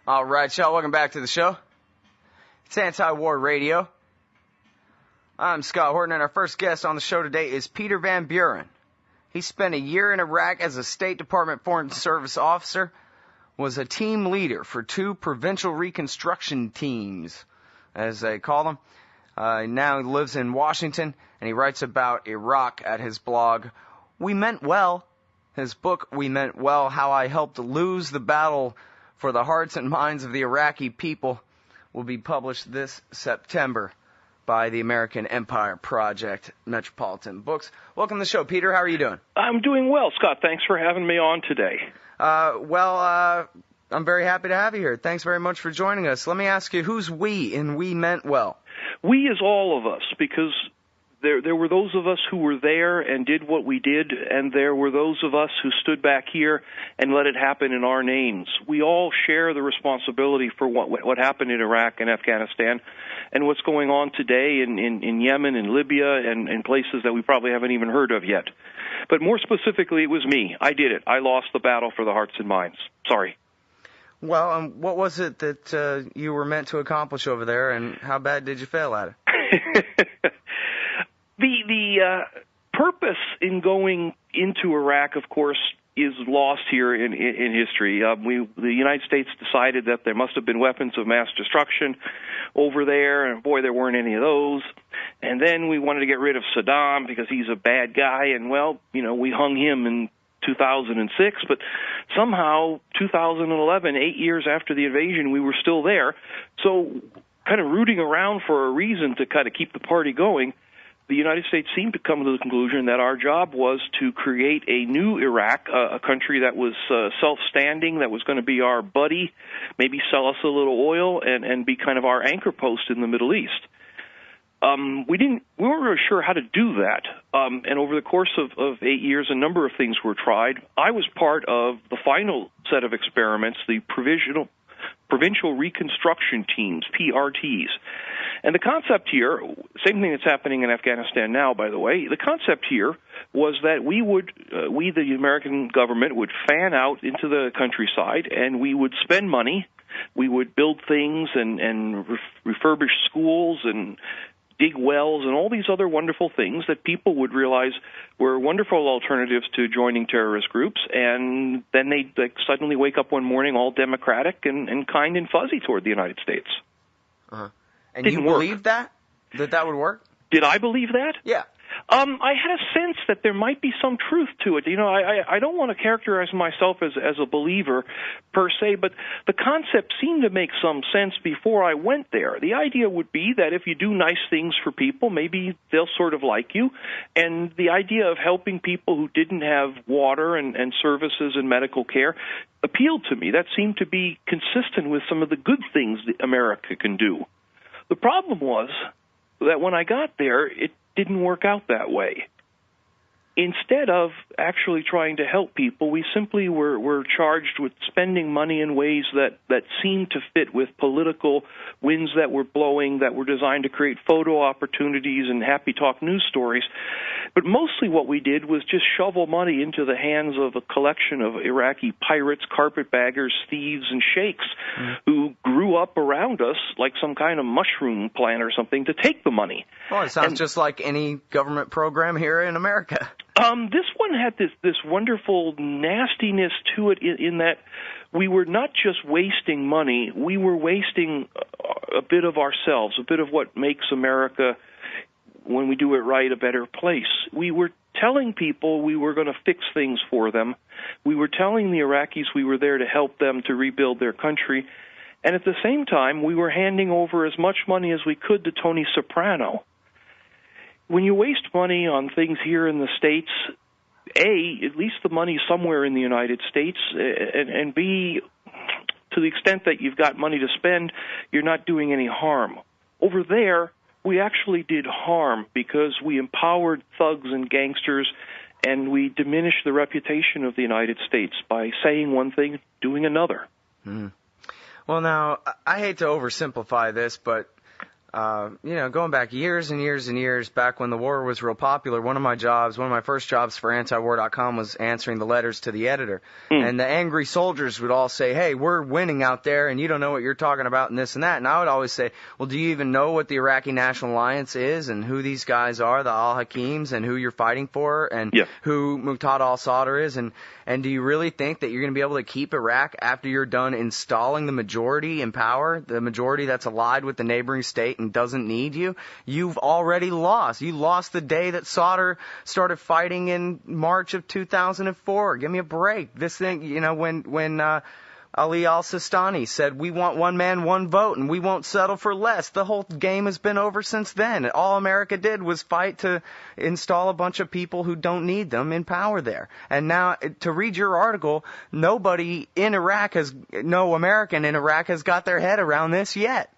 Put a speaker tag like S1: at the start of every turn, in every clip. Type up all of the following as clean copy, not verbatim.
S1: All right, y'all, welcome back to the show. It's Anti-War Radio. I'm Scott Horton, and our first guest on the show today is Peter Van Buren. He spent a year in Iraq as a State Department Foreign Service officer, was a team leader for 2 provincial reconstruction teams, as they call them. Now he lives in Washington, and he writes about Iraq at his blog, We Meant Well. His book, We Meant Well, How I Helped Lose the Battle for the Hearts and Minds of the Iraqi People, will be published this September by the American Empire Project, Metropolitan Books. Welcome to the show, Peter. How are you doing?
S2: I'm doing well, Scott. Thanks for having me on today.
S1: I'm very happy to have you here. Thanks very much for joining us. Let me ask you, who's we in We Meant Well?
S2: We is all of us, because there were those of us who were there and did what we did, and there were those of us who stood back here and let it happen in our names. We all share the responsibility for what happened in Iraq and Afghanistan and what's going on today in Yemen and Libya and places that we probably haven't even heard of yet. But more specifically, it was me. I did it. I lost the battle for the hearts and minds. Sorry.
S1: Well, what was it that you were meant to accomplish over there, and how bad did you fail at it?
S2: The purpose in going into Iraq, of course, is lost here in history. The United States decided that there must have been weapons of mass destruction over there, and boy, there weren't any of those. And then we wanted to get rid of Saddam because he's a bad guy, and well, we hung him in 2006, but somehow 2011, 8 years after the invasion, we were still there. So kind of rooting around for a reason to kind of keep the party going, the United States seemed to come to the conclusion that our job was to create a new Iraq, a country that was self-standing, that was going to be our buddy, maybe sell us a little oil, and be kind of our anchor post in the Middle East. We weren't really sure how to do that. And over the course of 8 years, a number of things were tried. I was part of the final set of experiments, the Provincial Reconstruction Teams, PRTs. And the concept here, same thing that's happening in Afghanistan now, by the way, the concept here was that we, the American government, would fan out into the countryside, and we would spend money. We would build things and refurbish schools and dig wells and all these other wonderful things that people would realize were wonderful alternatives to joining terrorist groups, and then they'd suddenly wake up one morning all democratic and kind and fuzzy toward the United States.
S1: Uh-huh. And you believed that would work?
S2: Did I believe that?
S1: Yeah.
S2: I had a sense that there might be some truth to it. I don't want to characterize myself as a believer per se, but the concept seemed to make some sense before I went there. The idea would be that if you do nice things for people, maybe they'll sort of like you. And the idea of helping people who didn't have water and services and medical care appealed to me. That seemed to be consistent with some of the good things that America can do. The problem was that when I got there, it didn't work out that way. Instead of actually trying to help people, we simply were charged with spending money in ways that seemed to fit with political winds that were blowing, that were designed to create photo opportunities and happy talk news stories. But mostly what we did was just shovel money into the hands of a collection of Iraqi pirates, carpetbaggers, thieves, and sheikhs who grew up around us like some kind of mushroom plant or something to take the money.
S1: Well, it sounds just like any government program here in America.
S2: This one had this wonderful nastiness to it in that we were not just wasting money, we were wasting a bit of ourselves, a bit of what makes America, when we do it right, a better place. We were telling people we were going to fix things for them. We were telling the Iraqis we were there to help them to rebuild their country. And at the same time, we were handing over as much money as we could to Tony Soprano. When you waste money on things here in the States, A, at least the money's somewhere in the United States, and B, to the extent that you've got money to spend, you're not doing any harm. Over there, we actually did harm because we empowered thugs and gangsters, and we diminished the reputation of the United States by saying one thing, doing another.
S1: Well, now, I hate to oversimplify this, but Going back years and years and years, back when the war was real popular, one of my first jobs for antiwar.com was answering the letters to the editor. And the angry soldiers would all say, hey, we're winning out there, and you don't know what you're talking about and this and that. And I would always say, well, do you even know what the Iraqi National Alliance is and who these guys are, the Al-Hakims, and who you're fighting for, and who Muqtada al-Sadr is? And do you really think that you're going to be able to keep Iraq after you're done installing the majority in power, the majority that's allied with the neighboring state and doesn't need you? You've already lost. You lost the day that Sadr started fighting in March of 2004. Give me a break. This thing, when Ali al-Sistani said, we want one man, one vote, and we won't settle for less. The whole game has been over since then. All America did was fight to install a bunch of people who don't need them in power there. And now, to read your article, no American in Iraq has got their head around this yet.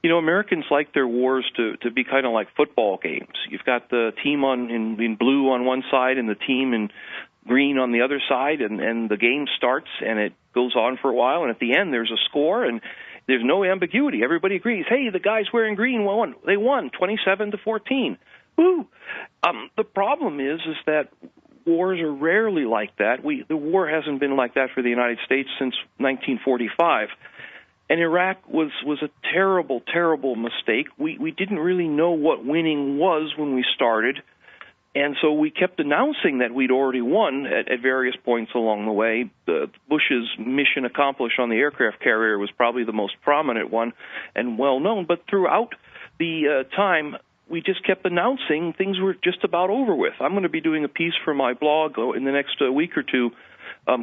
S2: Americans like their wars to be kind of like football games. You've got the team in blue on one side and the team in green on the other side, and the game starts, and it goes on for a while, and at the end there's a score, and there's no ambiguity. Everybody agrees, hey, the guys wearing green won. They won 27-14. Woo! The problem is that wars are rarely like that. The war hasn't been like that for the United States since 1945. And Iraq was a terrible, terrible mistake. We didn't really know what winning was when we started, and so we kept announcing that we'd already won at various points along the way. Bush's mission accomplished on the aircraft carrier was probably the most prominent one and well-known, but throughout the time, we just kept announcing things were just about over with. I'm going to be doing a piece for my blog in the next week or two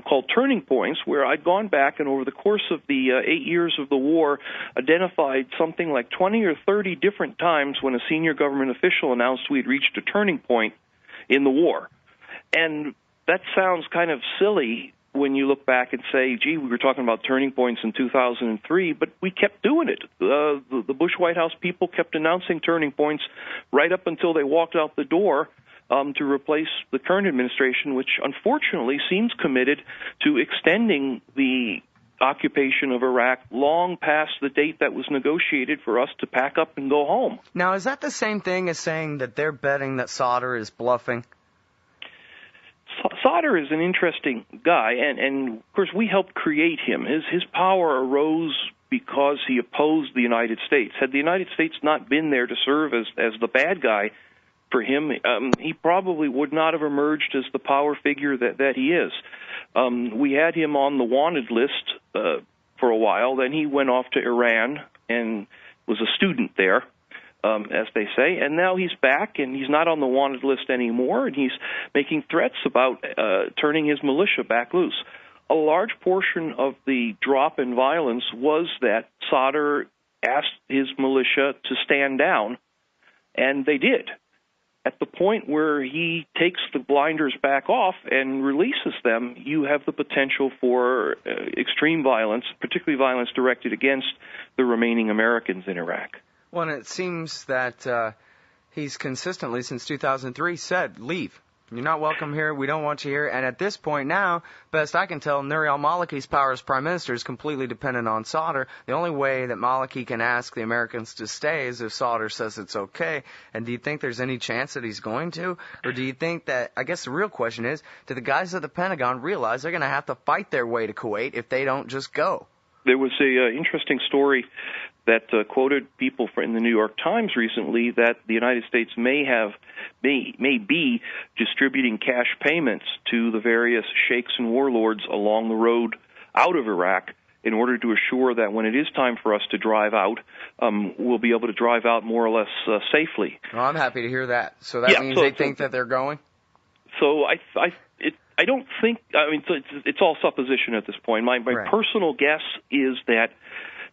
S2: called Turning Points, where I'd gone back and over the course of the 8 years of the war identified something like 20 or 30 different times when a senior government official announced we'd reached a turning point in the war. And that sounds kind of silly when you look back and say, gee, we were talking about turning points in 2003, but we kept doing it. The Bush White House people kept announcing turning points right up until they walked out the door to replace the current administration, which unfortunately seems committed to extending the occupation of Iraq long past the date that was negotiated for us to pack up and go home.
S1: Now, is that the same thing as saying that they're betting that Sadr is bluffing?
S2: Sadr is an interesting guy, and of course we helped create him. His power arose because he opposed the United States. Had the United States not been there to serve as the bad guy for him, he probably would not have emerged as the power figure that he is. We had him on the wanted list for a while. Then he went off to Iran and was a student there, as they say. And now he's back, and he's not on the wanted list anymore, and he's making threats about turning his militia back loose. A large portion of the drop in violence was that Sadr asked his militia to stand down, and they did. At the point where he takes the blinders back off and releases them, you have the potential for extreme violence, particularly violence directed against the remaining Americans in Iraq.
S1: Well, and it seems that he's consistently, since 2003, said, leave. You're not welcome here. We don't want you here. And at this point now, best I can tell, Nouri al-Maliki's power as prime minister is completely dependent on Sadr. The only way that Maliki can ask the Americans to stay is if Sadr says it's okay. And do you think there's any chance that he's going to? Or do you think that, I guess the real question is, do the guys at the Pentagon realize they're going to have to fight their way to Kuwait if they don't just go?
S2: There was a interesting story that quoted people in the New York Times recently that the United States may be distributing cash payments to the various sheikhs and warlords along the road out of Iraq in order to assure that when it is time for us to drive out, we'll be able to drive out more or less safely.
S1: Well, I'm happy to hear that. So that means they think that they're going?
S2: So I don't think, I mean, it's all supposition at this point. My
S1: right.
S2: personal guess is that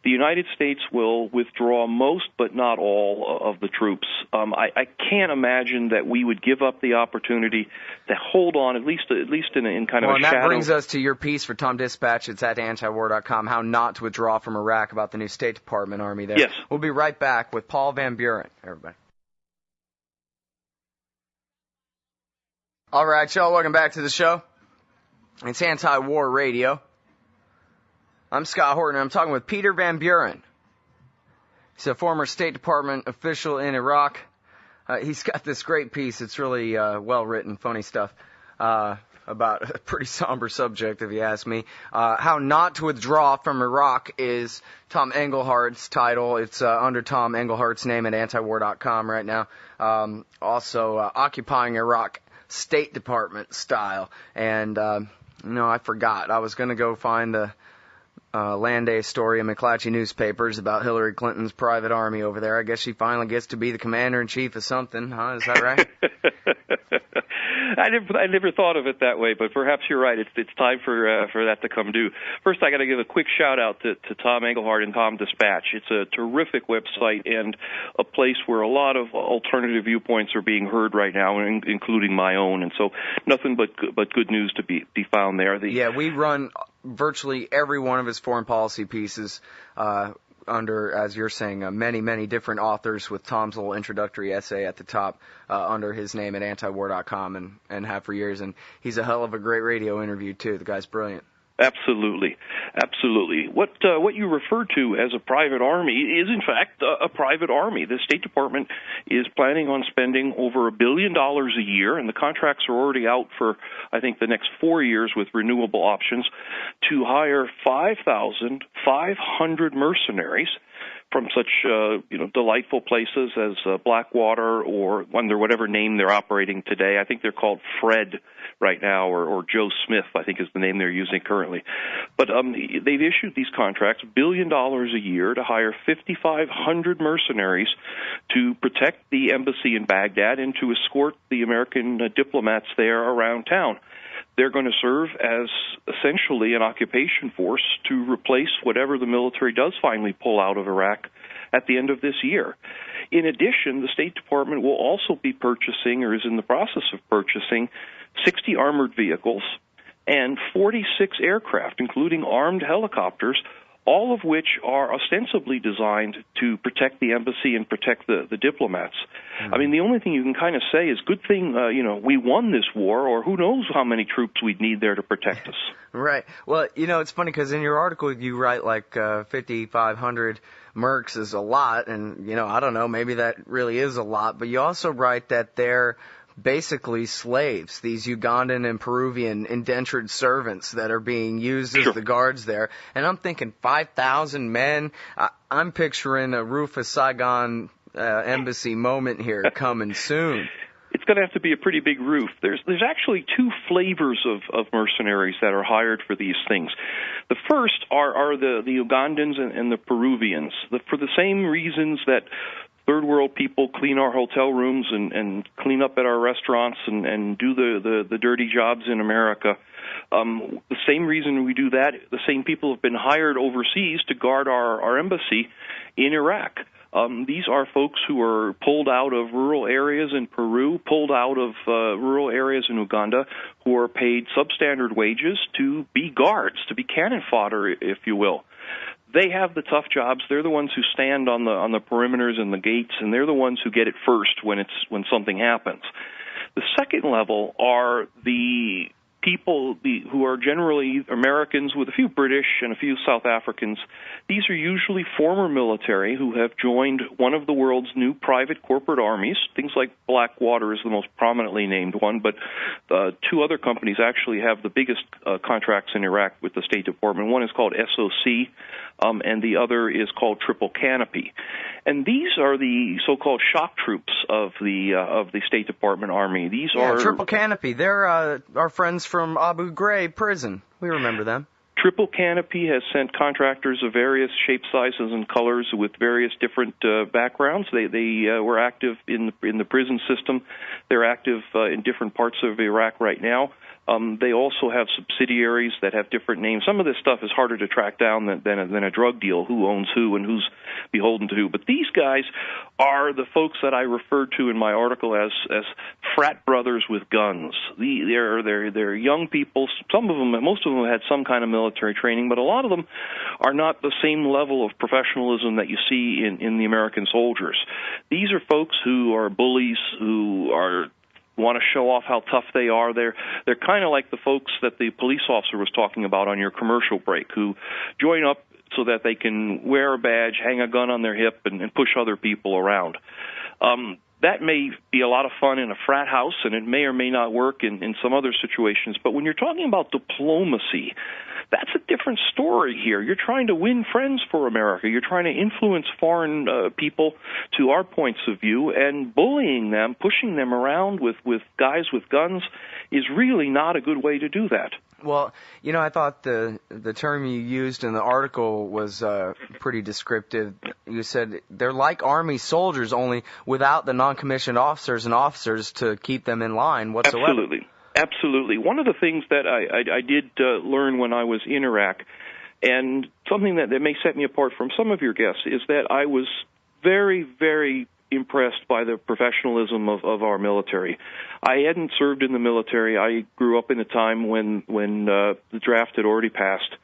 S2: the United States will withdraw most but not all of the troops. I can't imagine that we would give up the opportunity to hold on, at least in kind of a shadow.
S1: Well, and that brings us to your piece for Tom Dispatch. It's at antiwar.com, how not to withdraw from Iraq, about the new State Department Army there.
S2: Yes.
S1: We'll be right back with Paul Van Buren, everybody. All right, y'all, welcome back to the show. It's Anti-War Radio. I'm Scott Horton, and I'm talking with Peter Van Buren. He's a former State Department official in Iraq. He's got this great piece. It's really well written, funny stuff, about a pretty somber subject, if you ask me. How Not to Withdraw from Iraq is Tom Englehart's title. It's under Tom Englehart's name at antiwar.com right now. Also, Occupying Iraq, State Department style. And, I forgot. I was going to go find the Land Day story in McClatchy newspapers about Hillary Clinton's private army over there. I guess she finally gets to be the commander-in-chief of something, huh? Is that right?
S2: I never thought of it that way, but perhaps you're right. It's time for that to come due. First, I got to give a quick shout out to Tom Englehart and Tom Dispatch. It's a terrific website and a place where a lot of alternative viewpoints are being heard right now, including my own. And so, nothing but good news to be found there.
S1: We run virtually every one of his foreign policy pieces under, as you're saying, many, many different authors with Tom's little introductory essay at the top under his name at antiwar.com and have for years. And he's a hell of a great radio interview, too. The guy's brilliant.
S2: Absolutely. What you refer to as a private army is, in fact, a private army. The State Department is planning on spending over $1 billion a year, and the contracts are already out for, I think, the next 4 years with renewable options, to hire 5,500 mercenaries from such delightful places as Blackwater or under whatever name they're operating today. I think they're called Fred right now, or Joe Smith, I think is the name they're using currently. But they've issued these contracts, $1 billion a year, to hire 5,500 mercenaries to protect the embassy in Baghdad and to escort the American diplomats there around town. They're going to serve as essentially an occupation force to replace whatever the military does finally pull out of Iraq at the end of this year. In addition, the State Department will also be purchasing, or is in the process of purchasing, 60 armored vehicles and 46 aircraft, including armed helicopters, all of which are ostensibly designed to protect the embassy and protect the diplomats. Mm-hmm. I mean, the only thing you can kind of say is, good thing, we won this war, or who knows how many troops we'd need there to protect us.
S1: Right. Well, it's funny because in your article you write 5,500 mercs is a lot, and, I don't know, maybe that really is a lot, but you also write that they're basically slaves, these Ugandan and Peruvian indentured servants that are being used as the guards there. And I'm thinking 5,000 men. I'm picturing a Rufus Saigon embassy moment here coming soon.
S2: It's going to have to be a pretty big roof. There's actually two flavors of mercenaries that are hired for these things. The first are the Ugandans and the Peruvians, for the same reasons that third world people clean our hotel rooms and clean up at our restaurants and do the dirty jobs in America. The same reason we do that, the same people have been hired overseas to guard our embassy in Iraq. These are folks who are pulled out of rural areas in Peru, pulled out of rural areas in Uganda, who are paid substandard wages to be guards, to be cannon fodder, if you will. They have the tough jobs. They're the ones who stand on the perimeters and the gates, and they're the ones who get it first when something happens. The second level are the people who are generally Americans with a few British and a few South Africans. These are usually former military who have joined one of the world's new private corporate armies. Things like Blackwater is the most prominently named one, but two other companies actually have the biggest contracts in Iraq with the State Department. One is called SOC, and the other is called Triple Canopy. And these are the so-called shock troops of the State Department Army. These are
S1: Triple Canopy. They're our friends from Abu Ghraib prison. We remember them.
S2: Triple Canopy has sent contractors of various shapes, sizes, and colors with various different backgrounds. They were active in the prison system. They're active in different parts of Iraq right now. They also have subsidiaries that have different names. Some of this stuff is harder to track down than a drug deal, who owns who and who's beholden to who. But these guys are the folks that I referred to in my article as frat brothers with guns. They're young people. Most of them had some kind of military training, but a lot of them are not the same level of professionalism that you see in the American soldiers. These are folks who are bullies, who want to show off how tough they are. They're kind of like the folks that the police officer was talking about on your commercial break, who join up so that they can wear a badge, hang a gun on their hip, and push other people around. That may be a lot of fun in a frat house, and it may or may not work in some other situations. But when you're talking about diplomacy, that's a different story here. You're trying to win friends for America. You're trying to influence foreign people to our points of view, and bullying them, pushing them around with guys with guns is really not a good way to do that.
S1: Well, you know, I thought the term you used in the article was pretty descriptive. You said they're like Army soldiers, only without the non-commissioned officers and officers to keep them in line whatsoever.
S2: Absolutely. One of the things that I did learn when I was in Iraq, and something that may set me apart from some of your guests, is that I was very, very impressed by the professionalism of our military. I hadn't served in the military. I grew up in a time when the draft had already passed,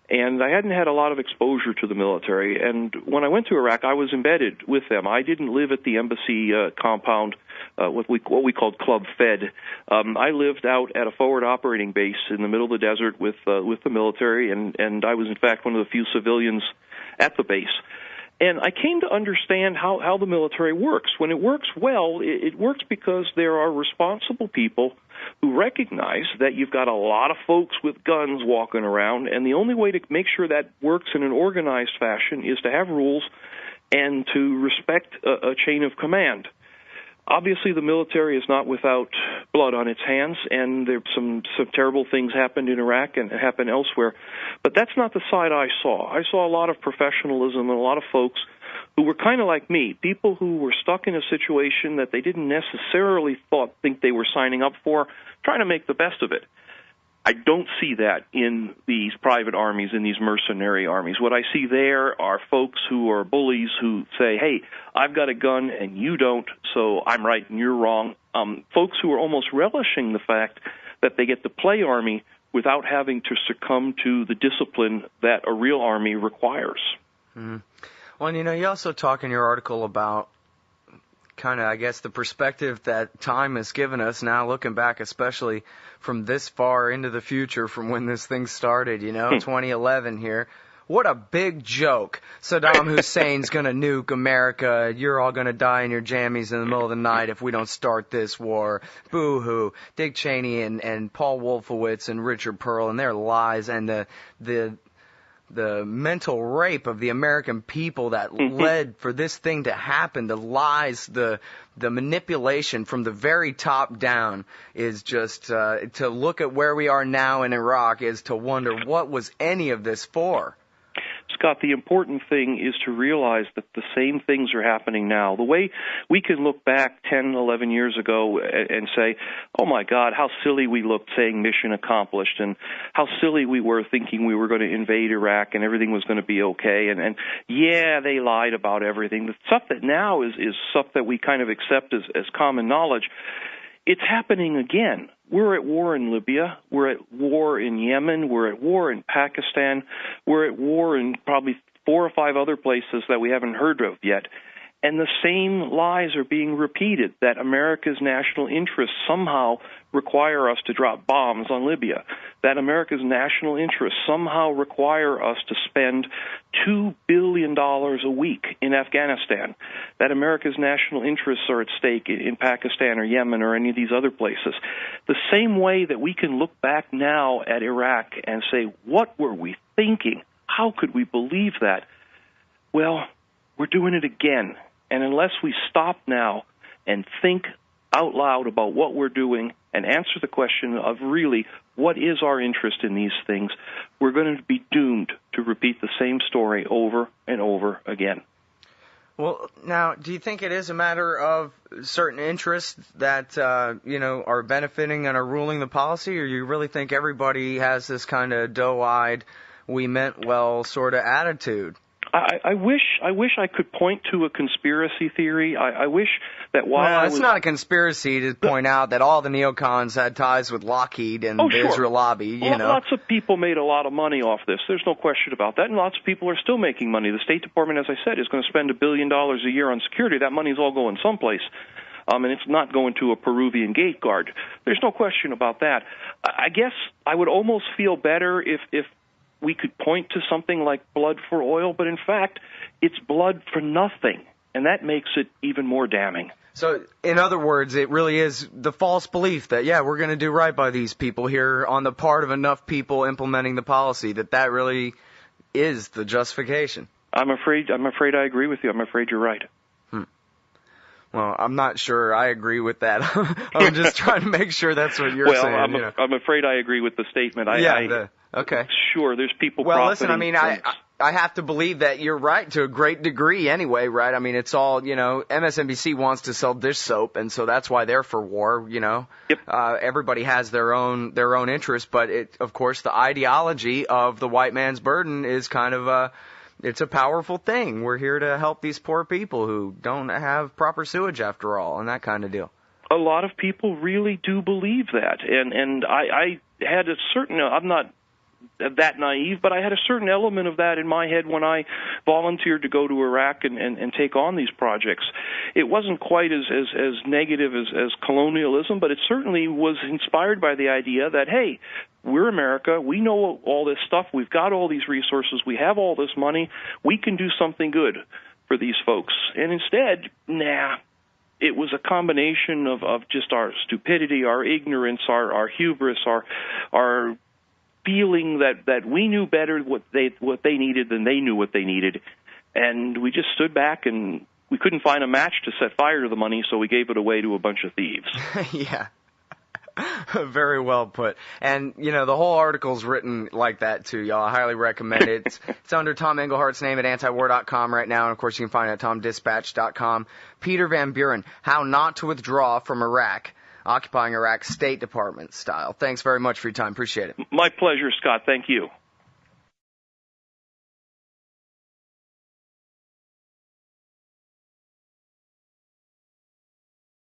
S2: and I hadn't had a lot of exposure to the military. And when I went to Iraq, I was embedded with them. I didn't live at the embassy compound, what we called Club Fed. I lived out at a forward operating base in the middle of the desert with the military, and I was in fact one of the few civilians at the base. And I came to understand how the military works. When it works well, it works because there are responsible people who recognize that you've got a lot of folks with guns walking around, and the only way to make sure that works in an organized fashion is to have rules and to respect a chain of command. Obviously, the military is not without blood on its hands, and there some terrible things happened in Iraq and happened elsewhere. But that's not the side I saw. I saw a lot of professionalism and a lot of folks who were kind of like me, people who were stuck in a situation that they didn't necessarily think they were signing up for, trying to make the best of it. I don't see that in these private armies, in these mercenary armies. What I see there are folks who are bullies who say, hey, I've got a gun and you don't, so I'm right and you're wrong. Folks who are almost relishing the fact that they get to play army without having to succumb to the discipline that a real army requires.
S1: Mm-hmm. Well, and, you know, you also talk in your article about kind of, I guess, the perspective that time has given us now, looking back, especially from this far into the future from when this thing started, 2011 here. What a big joke. Saddam Hussein's going to nuke America. You're all going to die in your jammies in the middle of the night if we don't start this war. Boo-hoo. Dick Cheney and Paul Wolfowitz and Richard Pearl and their lies and the mental rape of the American people that led for this thing to happen, the lies, the manipulation from the very top down is just, to look at where we are now in Iraq is to wonder what was any of this for.
S2: Scott, the important thing is to realize that the same things are happening now. The way we can look back 10, 11 years ago and say, oh, my God, how silly we looked saying mission accomplished, and how silly we were thinking we were going to invade Iraq and everything was going to be okay. And yeah, they lied about everything. The stuff that now is stuff that we kind of accept as common knowledge. It's happening again. We're at war in Libya. We're at war in Yemen. We're at war in Pakistan. We're at war in probably 4 or 5 other places that we haven't heard of yet. And the same lies are being repeated, that America's national interests somehow require us to drop bombs on Libya, that America's national interests somehow require us to spend $2 billion a week in Afghanistan, that America's national interests are at stake in Pakistan or Yemen or any of these other places. The same way that we can look back now at Iraq and say, what were we thinking? How could we believe that? Well, we're doing it again. And unless we stop now and think out loud about what we're doing and answer the question of really what is our interest in these things, we're going to be doomed to repeat the same story over and over again.
S1: Well, now, do you think it is a matter of certain interests that, are benefiting and are ruling the policy, or you really think everybody has this kind of doe-eyed, we meant well sort of attitude?
S2: I wish I could point to a conspiracy theory. I wish that while
S1: it's not a conspiracy to point out that all the neocons had ties with Lockheed and the Israel lobby,
S2: Lots of people made a lot of money off this. There's no question about that, and lots of people are still making money. The State Department, as I said, is going to spend $1 billion a year on security. That money's all going someplace. And it's not going to a Peruvian gate guard. There's no question about that. I guess I would almost feel better if we could point to something like blood for oil, but in fact, it's blood for nothing, and that makes it even more damning.
S1: So, in other words, it really is the false belief that, yeah, we're going to do right by these people here on the part of enough people implementing the policy, that really is the justification.
S2: I'm afraid I agree with you. I'm afraid you're right.
S1: Well, I'm not sure I agree with that. I'm just trying to make sure that's what you're saying.
S2: Well, I'm afraid I agree with the statement.
S1: Okay.
S2: Sure, there's people
S1: Well,
S2: profiting.
S1: listen, I mean, I have to believe that you're right to a great degree anyway, right? I mean, it's all, MSNBC wants to sell dish soap, and so that's why they're for war,
S2: Yep.
S1: Everybody has their own interests, but of course, the ideology of the white man's burden is kind of it's a powerful thing. We're here to help these poor people who don't have proper sewage after all, and that kind of deal.
S2: A lot of people really do believe that, and I had a certain, I'm not that naive, but I had a certain element of that in my head when I volunteered to go to Iraq and take on these projects. It wasn't quite as negative as colonialism, but it certainly was inspired by the idea that, hey, we're America, we know all this stuff, we've got all these resources, we have all this money, we can do something good for these folks. And instead, it was a combination of just our stupidity, our ignorance, our hubris, our feeling that we knew better what they needed than they knew what they needed, and we just stood back and we couldn't find a match to set fire to the money, so we gave it away to a bunch of thieves.
S1: Yeah. Very well put. And, the whole article's written like that, too, y'all. I highly recommend it. It's under Tom Englehart's name at antiwar.com right now, and, of course, you can find it at tomdispatch.com. Peter Van Buren, How Not to Withdraw from Iraq, Occupying Iraq State Department style. Thanks very much for your time. Appreciate it.
S2: My pleasure, Scott. Thank you.